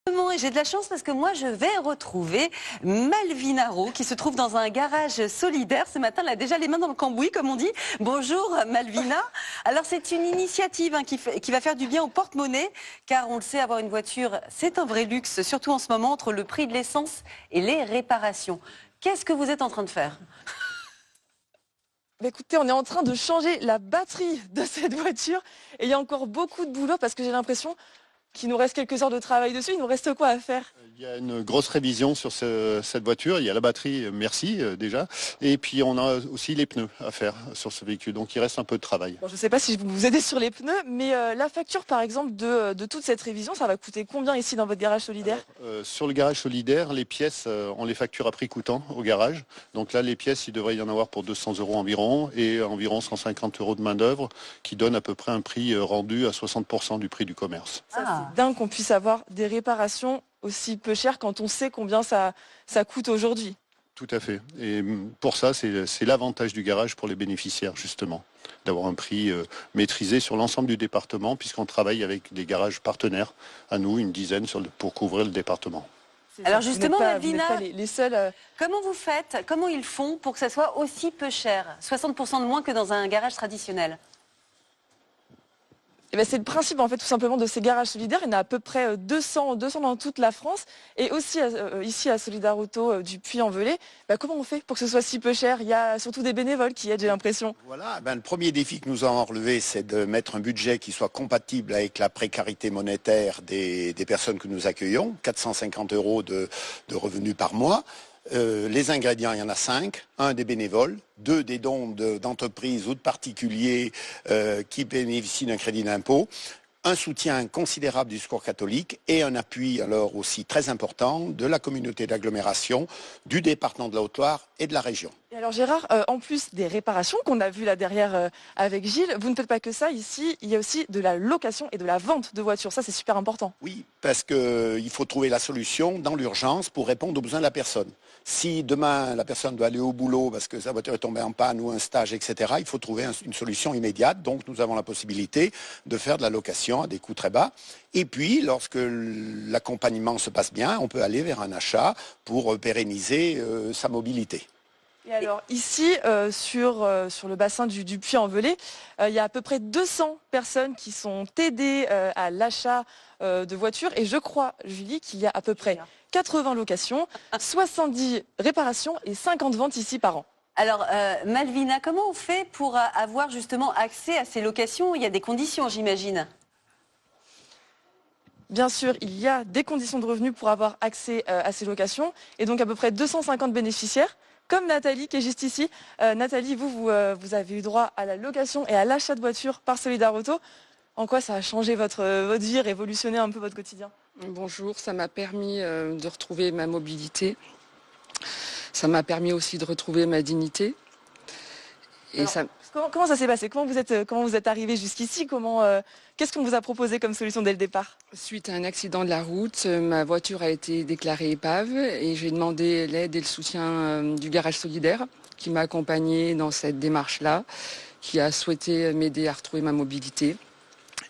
Et j'ai de la chance parce que moi je vais retrouver Malvina Rowe qui se trouve dans un garage solidaire. Ce matin elle a déjà les mains dans le cambouis comme on dit. Bonjour Malvina. Alors c'est une initiative qui va faire du bien au porte-monnaie car on le sait, avoir une voiture c'est un vrai luxe, surtout en ce moment entre le prix de l'essence et les réparations. Qu'est-ce que vous êtes en train de faire ? Écoutez, on est en train de changer la batterie de cette voiture et il y a encore beaucoup de boulot parce que j'ai l'impression qu'il nous reste quelques heures de travail dessus. Il nous reste quoi à faire ? Il y a une grosse révision sur cette voiture. Il y a la batterie, merci déjà. Et puis on a aussi les pneus à faire sur ce véhicule. Donc il reste un peu de travail. Bon, je ne sais pas si je peux vous aider sur les pneus, mais la facture par exemple de toute cette révision, ça va coûter combien ici dans votre garage solidaire ? Sur le garage solidaire, les pièces, on les facture à prix coûtant au garage. Donc là, les pièces, il devrait y en avoir pour 200 € environ et environ 150 € de main d'œuvre qui donne à peu près un prix rendu à 60% du prix du commerce. C'est dingue qu'on puisse avoir des réparations aussi peu chères quand on sait combien ça coûte aujourd'hui. Tout à fait. Et pour ça, c'est l'avantage du garage pour les bénéficiaires, justement, d'avoir un prix maîtrisé sur l'ensemble du département, puisqu'on travaille avec des garages partenaires, à nous, une dizaine pour couvrir le département. Alors justement, Malvina, vous n'êtes pas les seuls. Comment vous faites, comment ils font pour que ça soit aussi peu cher, 60% de moins que dans un garage traditionnel ? Eh ben, c'est le principe en fait tout simplement de ces garages solidaires. Il y en a à peu près 200 dans toute la France et aussi ici à Solidar Auto du Puy-en-Velay. Comment on fait pour que ce soit si peu cher ? Il y a surtout des bénévoles qui aident, j'ai l'impression. Voilà, le premier défi que nous avons relevé, c'est de mettre un budget qui soit compatible avec la précarité monétaire des personnes que nous accueillons, 450 € de revenus par mois. Les ingrédients, il y en a 5. 1 des bénévoles, 2 des dons d'entreprises ou de particuliers qui bénéficient d'un crédit d'impôt, un soutien considérable du Secours catholique et un appui alors aussi très important de la communauté d'agglomération, du département de la Haute-Loire et de la région. Et alors Gérard, en plus des réparations qu'on a vues là derrière avec Gilles, vous ne faites pas que ça ici, il y a aussi de la location et de la vente de voitures, ça c'est super important. Oui, parce qu'il faut trouver la solution dans l'urgence pour répondre aux besoins de la personne. Si demain la personne doit aller au boulot parce que sa voiture est tombée en panne ou un stage, etc., il faut trouver une solution immédiate. Donc nous avons la possibilité de faire de la location à des coûts très bas. Et puis, lorsque l'accompagnement se passe bien, on peut aller vers un achat pour pérenniser sa mobilité. Et alors ici, sur le bassin du Puy-en-Velay, il y a à peu près 200 personnes qui sont aidées à l'achat de voitures. Et je crois, Julie, qu'il y a à peu près 80 locations, 70 réparations et 50 ventes ici par an. Alors Malvina, comment on fait pour avoir justement accès à ces locations ? Il y a des conditions, j'imagine. Bien sûr, il y a des conditions de revenus pour avoir accès à ces locations. Et donc à peu près 250 bénéficiaires. Comme Nathalie qui est juste ici. Nathalie, vous avez eu droit à la location et à l'achat de voitures par Solidar Auto. En quoi ça a changé votre vie, révolutionné un peu votre quotidien ? Bonjour, ça m'a permis de retrouver ma mobilité. Ça m'a permis aussi de retrouver ma dignité. Et alors, comment ça s'est passé ? Comment vous êtes arrivé jusqu'ici ? Qu'est-ce qu'on vous a proposé comme solution dès le départ ? Suite à un accident de la route, ma voiture a été déclarée épave et j'ai demandé l'aide et le soutien du garage solidaire qui m'a accompagnée dans cette démarche-là, qui a souhaité m'aider à retrouver ma mobilité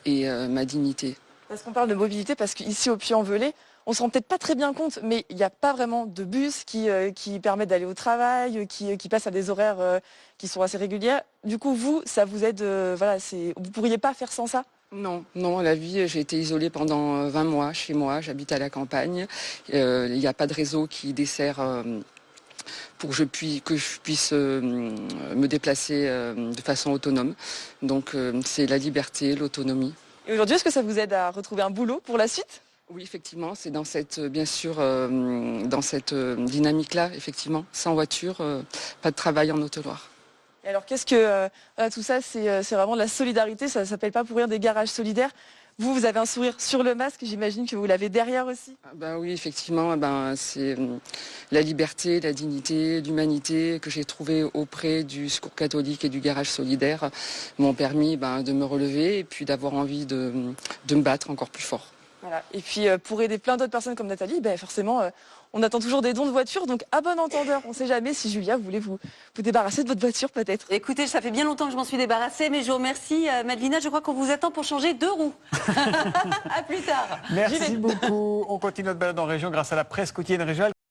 et ma dignité. Parce qu'on parle de mobilité, parce qu'ici au Puy-en-Velay, on ne se rend peut-être pas très bien compte, mais il n'y a pas vraiment de bus qui permettent d'aller au travail, qui passent à des horaires qui sont assez réguliers. Du coup, vous, ça vous aide, vous ne pourriez pas faire sans ça ? Non, la vie, j'ai été isolée pendant 20 mois chez moi, j'habite à la campagne. Il n'y a pas de réseau qui dessert pour que je puisse me déplacer de façon autonome. Donc c'est la liberté, l'autonomie. Et aujourd'hui, est-ce que ça vous aide à retrouver un boulot pour la suite ? Oui, effectivement, c'est dans cette dynamique-là, effectivement. Sans voiture, pas de travail en Haute-Loire. Et alors, qu'est-ce que tout ça, c'est vraiment de la solidarité, ça ne s'appelle pas pour rien des garages solidaires. Vous avez un sourire sur le masque, j'imagine que vous l'avez derrière aussi. Oui, effectivement, c'est la liberté, la dignité, l'humanité que j'ai trouvée auprès du Secours catholique et du garage solidaire m'ont permis de me relever et puis d'avoir envie de me battre encore plus fort. Voilà. Et puis pour aider plein d'autres personnes comme Nathalie, forcément, on attend toujours des dons de voitures. Donc à bon entendeur, on ne sait jamais si Julia voulait vous débarrasser de votre voiture peut-être. Écoutez, ça fait bien longtemps que je m'en suis débarrassée, mais je vous remercie, Malvina. Je crois qu'on vous attend pour changer 2 roues. À plus tard. Merci beaucoup. On continue notre balade en région grâce à la presse quotidienne régionale.